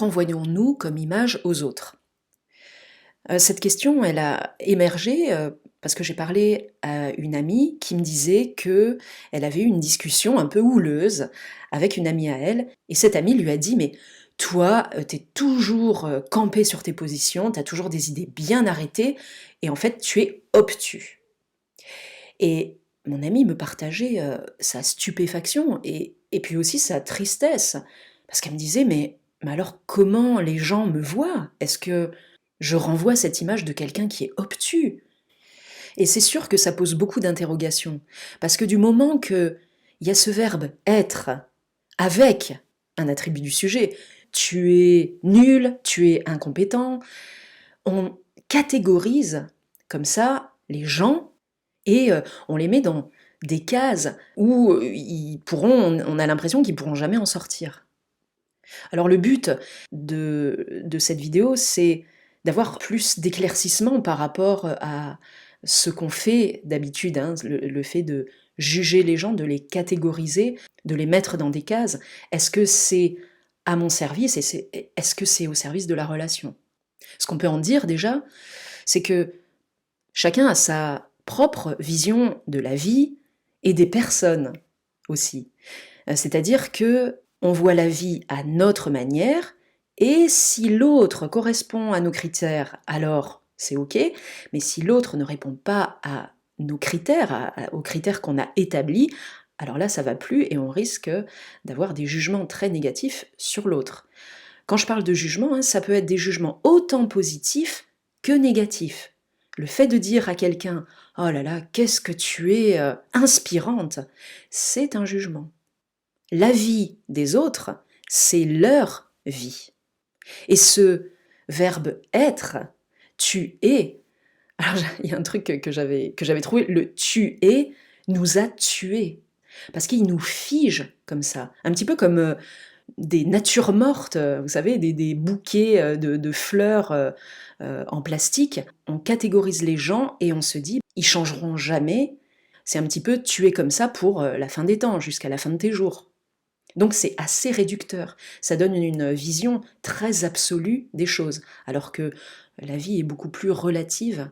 renvoyons-nous comme image aux autres? Cette question, elle a émergé, parce que j'ai parlé à une amie qui me disait qu'elle avait eu une discussion un peu houleuse avec une amie à elle et cette amie lui a dit: «Mais toi, tu toujours, campé sur tes positions, tu as toujours des idées bien arrêtées et en fait tu es obtus». Et mon amie me partageait, sa stupéfaction et puis aussi sa tristesse parce qu'elle me disait: «Mais alors comment les gens me voient? Est-ce que je renvoie cette image de quelqu'un qui est obtus?» Et c'est sûr que ça pose beaucoup d'interrogations parce que du moment qu'il y a ce verbe être avec un attribut du sujet, tu es nul, tu es incompétent, on catégorise comme ça les gens et on les met dans des cases où on a l'impression qu'ils pourront jamais en sortir. Alors le but de cette vidéo, c'est d'avoir plus d'éclaircissement par rapport à ce qu'on fait d'habitude, hein, le fait de juger les gens, de les catégoriser, de les mettre dans des cases. Est-ce que c'est à mon service et est-ce que c'est au service de la relation? Ce qu'on peut en dire déjà, c'est que chacun a sa propre vision de la vie et des personnes aussi. C'est-à-dire que on voit la vie à notre manière et si l'autre correspond à nos critères, alors c'est OK, mais si l'autre ne répond pas à nos critères, aux critères qu'on a établis, alors là ça va plus et on risque d'avoir des jugements très négatifs sur l'autre. Quand je parle de jugement, hein, ça peut être des jugements autant positifs que négatifs. Le fait de dire à quelqu'un: «Oh là là, qu'est-ce que tu es, inspirante», c'est un jugement. La vie des autres, c'est leur vie. Et ce verbe être, tu es, alors il y a un truc que j'avais trouvé, le tu es nous a tués. Parce qu'il nous fige comme ça, un petit peu comme des natures mortes, vous savez, des bouquets de fleurs en plastique. On catégorise les gens et on se dit, ils changeront jamais. C'est un petit peu tu es comme ça pour la fin des temps, jusqu'à la fin de tes jours. Donc c'est assez réducteur, ça donne une vision très absolue des choses, alors que la vie est beaucoup plus relative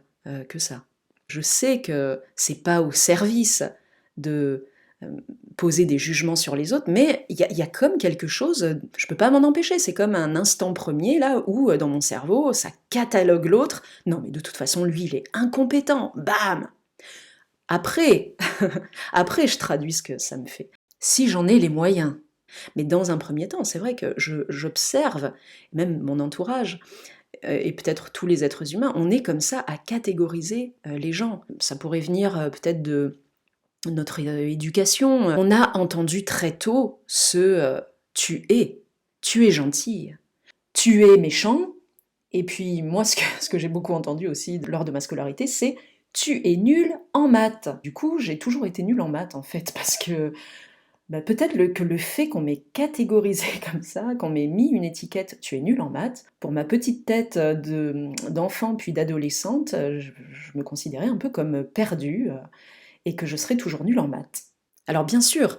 que ça. Je sais que c'est pas au service de poser des jugements sur les autres, mais il y a comme quelque chose, je peux pas m'en empêcher, c'est comme un instant premier là où dans mon cerveau ça catalogue l'autre, non mais de toute façon lui il est incompétent, bam. Après, après je traduis ce que ça me fait. Si j'en ai les moyens, mais dans un premier temps, c'est vrai que j'observe, même mon entourage, et peut-être tous les êtres humains, on est comme ça à catégoriser les gens. Ça pourrait venir peut-être de notre éducation. On a entendu très tôt ce tu es gentille, tu es méchant, et puis moi ce que j'ai beaucoup entendu aussi lors de ma scolarité, c'est tu es nul en maths. Du coup, j'ai toujours été nulle en maths en fait, parce que bah, peut-être que le fait qu'on m'ait catégorisé comme ça, qu'on m'ait mis une étiquette «tu es nul en maths», pour ma petite tête d'enfant puis d'adolescente, je me considérais un peu comme perdue et que je serais toujours nulle en maths. Alors bien sûr,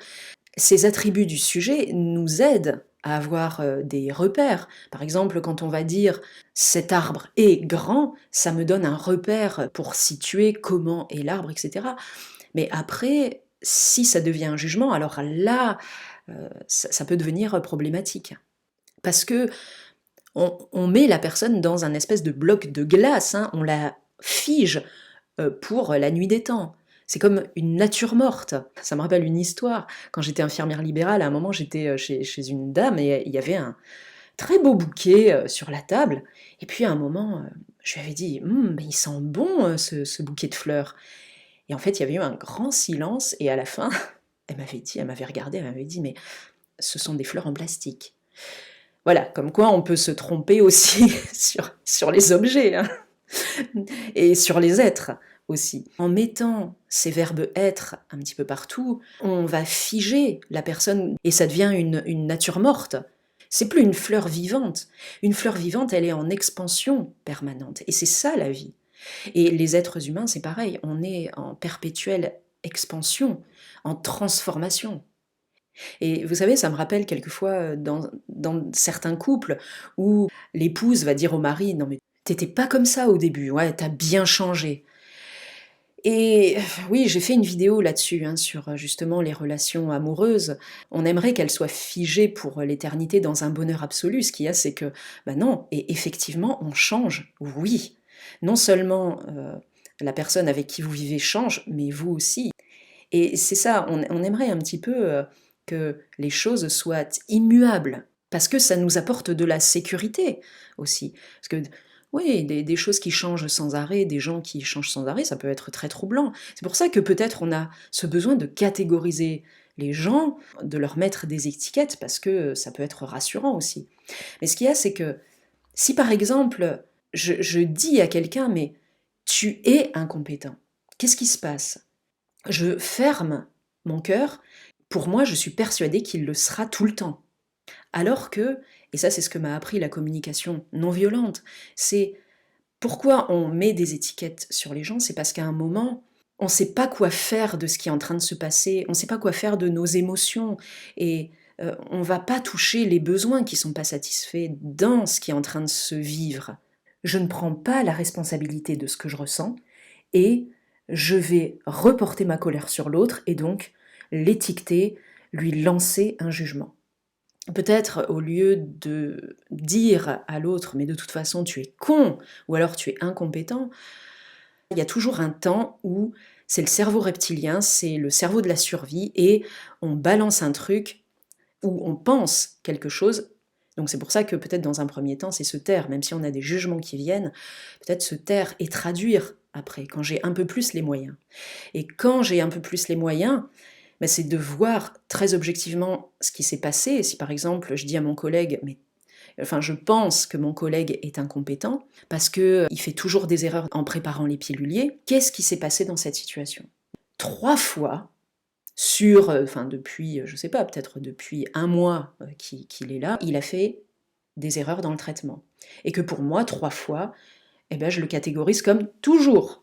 ces attributs du sujet nous aident à avoir des repères. Par exemple, quand on va dire «cet arbre est grand», ça me donne un repère pour situer comment est l'arbre, etc. Mais après, si ça devient un jugement, alors là, ça peut devenir problématique. Parce que on met la personne dans un espèce de bloc de glace, hein, on la fige pour la nuit des temps. C'est comme une nature morte. Ça me rappelle une histoire. Quand j'étais infirmière libérale, à un moment, j'étais chez une dame et il y avait un très beau bouquet sur la table. Et puis à un moment, je lui avais dit: mais il sent bon ce bouquet de fleurs». Et en fait, il y avait eu un grand silence et à la fin, elle m'avait regardée, elle m'avait dit: «Mais ce sont des fleurs en plastique». Voilà, comme quoi on peut se tromper aussi sur les objets, hein, et sur les êtres aussi. En mettant ces verbes être un petit peu partout, on va figer la personne et ça devient une nature morte. C'est plus une fleur vivante. Une fleur vivante, elle est en expansion permanente et c'est ça la vie. Et les êtres humains, c'est pareil, on est en perpétuelle expansion, en transformation. Et vous savez, ça me rappelle quelquefois dans certains couples où l'épouse va dire au mari: «Non mais t'étais pas comme ça au début, ouais, tu bien changé». Et oui, j'ai fait une vidéo là-dessus, hein, sur, justement les relations amoureuses. On aimerait qu'elles soient figées pour l'éternité dans un bonheur absolu. Ce qu'il y a, c'est que, bah, non, et effectivement, on change, oui. Non seulement, la personne avec qui vous vivez change, mais vous aussi. Et c'est ça, on aimerait un petit peu, que les choses soient immuables, parce que ça nous apporte de la sécurité aussi. Parce que oui, des choses qui changent sans arrêt, des gens qui changent sans arrêt, ça peut être très troublant. C'est pour ça que peut-être on a ce besoin de catégoriser les gens, de leur mettre des étiquettes, parce que ça peut être rassurant aussi. Mais ce qu'il y a, c'est que si par exemple, je dis à quelqu'un: «Mais tu es incompétent», qu'est-ce qui se passe? Je ferme mon cœur. Pour moi, je suis persuadée qu'il le sera tout le temps. Alors que, et ça c'est ce que m'a appris la communication non violente, c'est pourquoi on met des étiquettes sur les gens, c'est parce qu'à un moment, on ne sait pas quoi faire de ce qui est en train de se passer, on ne sait pas quoi faire de nos émotions, et on ne va pas toucher les besoins qui ne sont pas satisfaits dans ce qui est en train de se vivre. Je ne prends pas la responsabilité de ce que je ressens, et je vais reporter ma colère sur l'autre et donc l'étiqueter, lui lancer un jugement. Peut-être au lieu de dire à l'autre mais de toute façon tu es con ou alors tu es incompétent, il y a toujours un temps où c'est le cerveau reptilien, c'est le cerveau de la survie et on balance un truc où on pense quelque chose. Donc c'est pour ça que peut-être dans un premier temps, c'est se taire, même si on a des jugements qui viennent, peut-être se taire et traduire après, quand j'ai un peu plus les moyens. Et quand j'ai un peu plus les moyens, bah, c'est de voir très objectivement ce qui s'est passé. Si par exemple je dis à mon collègue, mais enfin je pense que mon collègue est incompétent parce qu'il fait toujours des erreurs en préparant les piluliers, qu'est-ce qui s'est passé dans cette situation? 3 fois, sur, enfin depuis, je sais pas, peut-être depuis un mois qu'il est là, il a fait des erreurs dans le traitement. Et que pour moi, 3 fois, eh ben, je le catégorise comme toujours.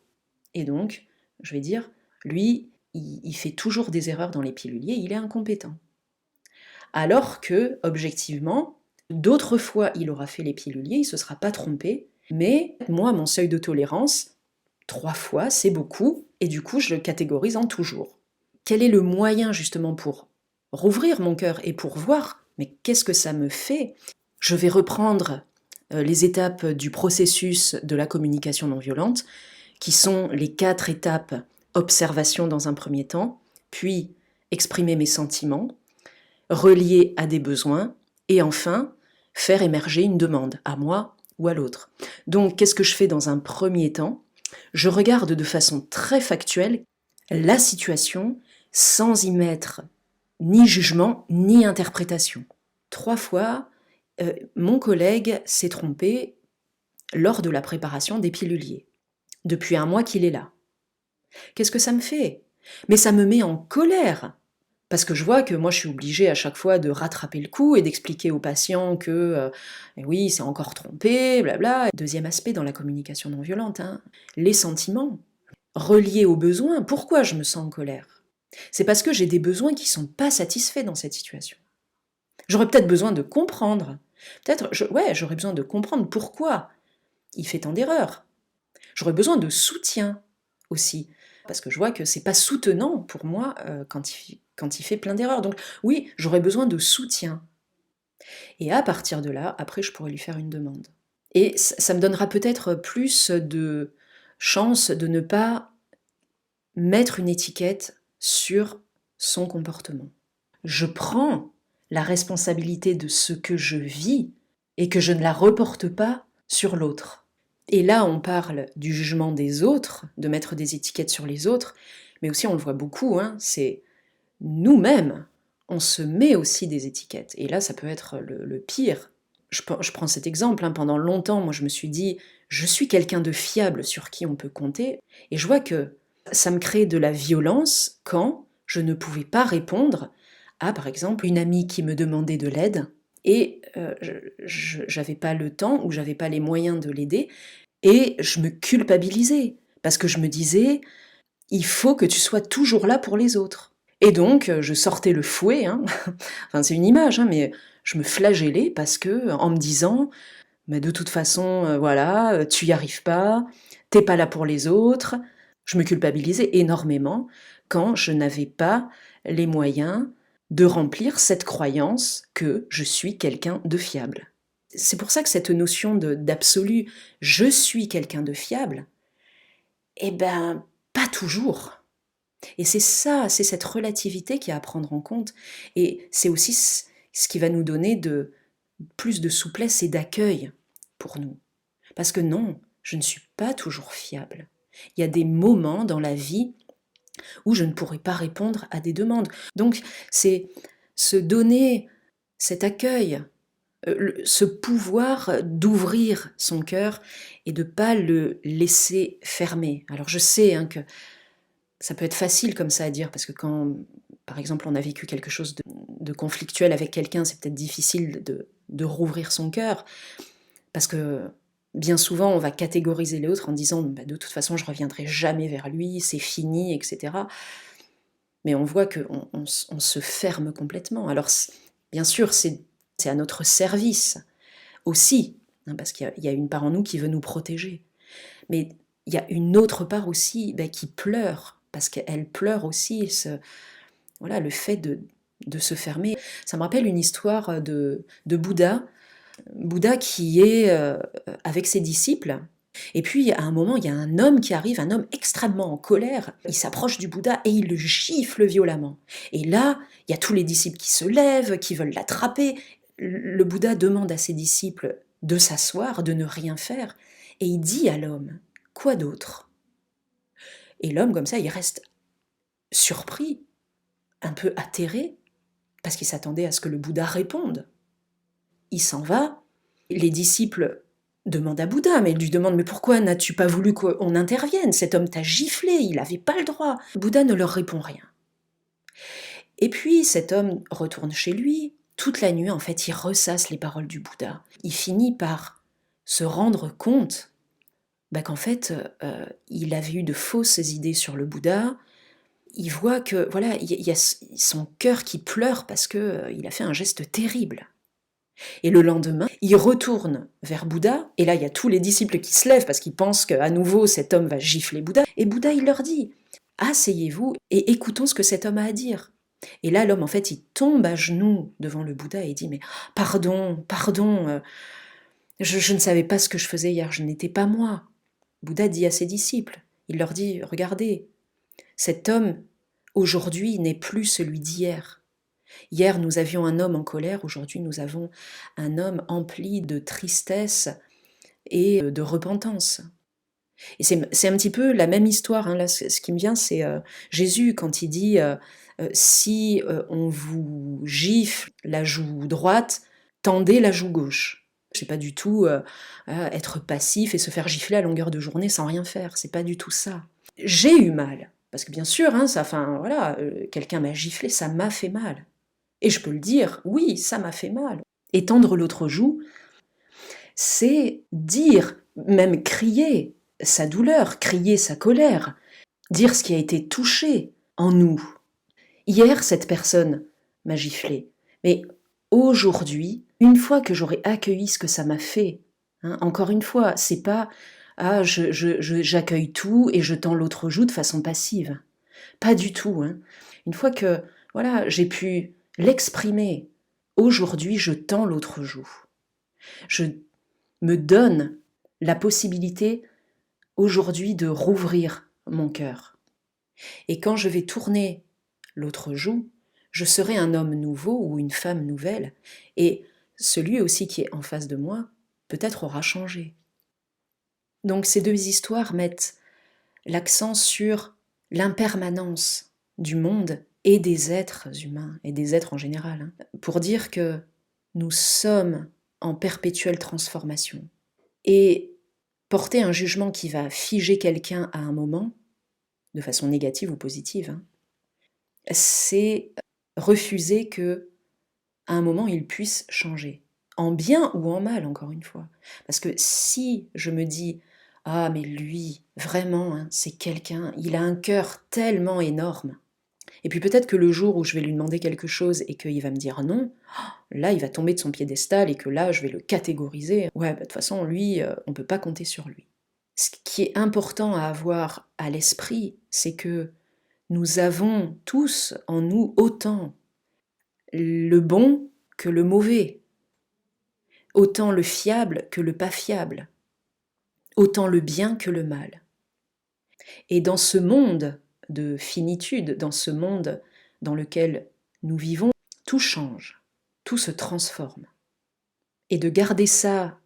Et donc, je vais dire, lui, il fait toujours des erreurs dans les piluliers, il est incompétent. Alors que, objectivement, d'autres fois, il aura fait les piluliers, il ne se sera pas trompé, mais moi, mon seuil de tolérance, 3 fois, c'est beaucoup, et du coup, je le catégorise en toujours. Quel est le moyen justement pour rouvrir mon cœur et pour voir, mais qu'est-ce que ça me fait? Je vais reprendre les étapes du processus de la communication non violente, qui sont les 4 étapes: observation dans un premier temps, puis exprimer mes sentiments, relier à des besoins, et enfin faire émerger une demande, à moi ou à l'autre. Donc qu'est-ce que je fais dans un premier temps? Je regarde de façon très factuelle la situation sans y mettre ni jugement ni interprétation. 3 fois, mon collègue s'est trompé lors de la préparation des piluliers. Depuis un mois qu'il est là. Qu'est-ce que ça me fait? Mais ça me met en colère, parce que je vois que moi je suis obligée à chaque fois de rattraper le coup et d'expliquer au patient que eh oui, il s'est encore trompé, blabla. Deuxième aspect dans la communication non violente, hein, les sentiments reliés aux besoins. Pourquoi je me sens en colère? C'est parce que j'ai des besoins qui ne sont pas satisfaits dans cette situation. J'aurais peut-être besoin de comprendre. Peut-être, ouais, j'aurais besoin de comprendre pourquoi il fait tant d'erreurs. J'aurais besoin de soutien aussi, parce que je vois que c'est pas soutenant pour moi quand il fait plein d'erreurs. Donc oui, j'aurais besoin de soutien. Et à partir de là, après, je pourrais lui faire une demande. Et ça me donnera peut-être plus de chance de ne pas mettre une étiquette sur son comportement. Je prends la responsabilité de ce que je vis et que je ne la reporte pas sur l'autre. Et là, on parle du jugement des autres, de mettre des étiquettes sur les autres, mais aussi on le voit beaucoup, hein, c'est nous-mêmes, on se met aussi des étiquettes. Et là, ça peut être le pire. Je prends cet exemple, hein, pendant longtemps, moi je me suis dit, je suis quelqu'un de fiable sur qui on peut compter, et je vois que ça me crée de la violence quand je ne pouvais pas répondre à, par exemple, une amie qui me demandait de l'aide, et j'avais pas le temps ou j'avais pas les moyens de l'aider, et je me culpabilisais, parce que je me disais, il faut que tu sois toujours là pour les autres. Et donc, je sortais le fouet, hein. Enfin, c'est une image, hein, mais je me flagellais parce que, en me disant: «Mais de toute façon, voilà, tu y arrives pas, t'es pas là pour les autres». Je me culpabilisais énormément quand je n'avais pas les moyens de remplir cette croyance que je suis quelqu'un de fiable. C'est pour ça que cette notion d'absolu, je suis quelqu'un de fiable, eh ben, pas toujours. Et c'est ça, c'est cette relativité qu'il y a à prendre en compte. Et c'est aussi ce qui va nous donner plus de souplesse et d'accueil pour nous. Parce que non, je ne suis pas toujours fiable. Il y a des moments dans la vie où je ne pourrai pas répondre à des demandes. Donc, c'est se donner cet accueil, ce pouvoir d'ouvrir son cœur et de ne pas le laisser fermer. Alors, je sais hein, que ça peut être facile comme ça à dire, parce que quand, par exemple, on a vécu quelque chose de conflictuel avec quelqu'un, c'est peut-être difficile de rouvrir son cœur, parce que bien souvent, on va catégoriser l'autre en disant bah, de toute façon, je reviendrai jamais vers lui, c'est fini, etc. Mais on voit qu'on se ferme complètement. Alors, bien sûr, c'est à notre service aussi, hein, parce qu'il y a une part en nous qui veut nous protéger. Mais il y a une autre part aussi bah, qui pleure, parce qu'elle pleure aussi voilà, le fait de se fermer. Ça me rappelle une histoire de Bouddha, Bouddha qui est avec ses disciples. Et puis, à un moment, il y a un homme qui arrive, un homme extrêmement en colère. Il s'approche du Bouddha et il le gifle violemment. Et là, il y a tous les disciples qui se lèvent, qui veulent l'attraper. Le Bouddha demande à ses disciples de s'asseoir, de ne rien faire. Et il dit à l'homme, quoi d'autre? Et l'homme, comme ça, il reste surpris, un peu atterré, parce qu'il s'attendait à ce que le Bouddha réponde. Il s'en va. Les disciples demandent à Bouddha, mais ils lui demandent « Mais pourquoi n'as-tu pas voulu qu'on intervienne? Cet homme t'a giflé, il n'avait pas le droit. » Bouddha ne leur répond rien. Et puis cet homme retourne chez lui. Toute la nuit, en fait, il ressasse les paroles du Bouddha. Il finit par se rendre compte bah, qu'en fait, il avait eu de fausses idées sur le Bouddha. Il voit que voilà, il y a son cœur qui pleure parce qu'il a fait un geste terrible. Et le lendemain, il retourne vers Bouddha, et là il y a tous les disciples qui se lèvent parce qu'ils pensent qu'à nouveau cet homme va gifler Bouddha, et Bouddha il leur dit « Asseyez-vous et écoutons ce que cet homme a à dire ». Et là l'homme en fait il tombe à genoux devant le Bouddha et il dit « Mais pardon, pardon, je ne savais pas ce que je faisais hier, je n'étais pas moi ». Bouddha dit à ses disciples, il leur dit « Regardez, cet homme aujourd'hui n'est plus celui d'hier. Hier, nous avions un homme en colère, aujourd'hui, nous avons un homme empli de tristesse et de repentance. » Et c'est un petit peu la même histoire. Hein. Là, ce qui me vient, c'est Jésus quand il dit si on vous gifle la joue droite, tendez la joue gauche. C'est pas du tout être passif et se faire gifler à longueur de journée sans rien faire. C'est pas du tout ça. J'ai eu mal. Parce que bien sûr, hein, voilà, quelqu'un m'a giflé, ça m'a fait mal. Et je peux le dire, oui, ça m'a fait mal. Et tendre l'autre joue, c'est dire, même crier sa douleur, crier sa colère, dire ce qui a été touché en nous. Hier, cette personne m'a giflé, mais aujourd'hui, une fois que j'aurai accueilli ce que ça m'a fait, hein, encore une fois, c'est pas ah, j'accueille tout et je tends l'autre joue de façon passive. Pas du tout. Hein. Une fois que voilà, j'ai pu l'exprimer, aujourd'hui je tends l'autre joue. Je me donne la possibilité aujourd'hui de rouvrir mon cœur. Et quand je vais tourner l'autre joue, je serai un homme nouveau ou une femme nouvelle, et celui aussi qui est en face de moi peut-être aura changé. Donc ces deux histoires mettent l'accent sur l'impermanence du monde et des êtres humains, et des êtres en général, hein, pour dire que nous sommes en perpétuelle transformation. Et porter un jugement qui va figer quelqu'un à un moment, de façon négative ou positive, hein, c'est refuser que à un moment il puisse changer, en bien ou en mal, encore une fois. Parce que si je me dis « Ah, mais lui, vraiment, hein, c'est quelqu'un, il a un cœur tellement énorme », Et puis peut-être que le jour où je vais lui demander quelque chose et qu'il va me dire non, là il va tomber de son piédestal et que là je vais le catégoriser. Ouais, de toute façon, lui, on ne peut pas compter sur lui. Ce qui est important à avoir à l'esprit, c'est que nous avons tous en nous autant le bon que le mauvais, autant le fiable que le pas fiable, autant le bien que le mal. Et dans ce monde de finitude, dans ce monde dans lequel nous vivons, tout change, tout se transforme. Et de garder ça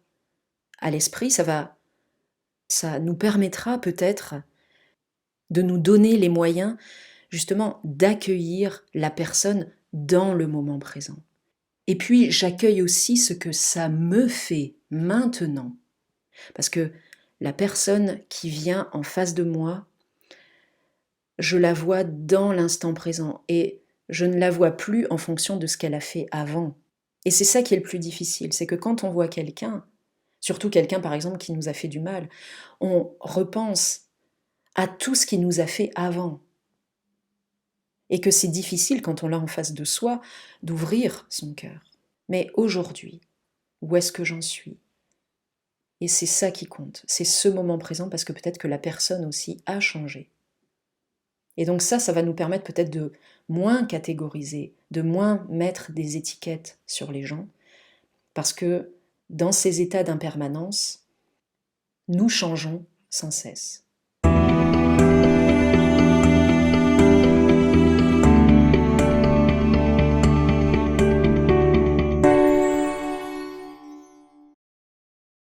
à l'esprit, ça nous permettra peut-être de nous donner les moyens justement d'accueillir la personne dans le moment présent. Et puis j'accueille aussi ce que ça me fait maintenant. Parce que la personne qui vient en face de moi, je la vois dans l'instant présent et je ne la vois plus en fonction de ce qu'elle a fait avant. Et c'est ça qui est le plus difficile, c'est que quand on voit quelqu'un, surtout quelqu'un par exemple qui nous a fait du mal, on repense à tout ce qui nous a fait avant. Et que c'est difficile quand on l'a en face de soi d'ouvrir son cœur. Mais aujourd'hui, où est-ce que j'en suis? Et c'est ça qui compte, c'est ce moment présent parce que peut-être que la personne aussi a changé. Et donc ça va nous permettre peut-être de moins catégoriser, de moins mettre des étiquettes sur les gens, parce que dans ces états d'impermanence, nous changeons sans cesse.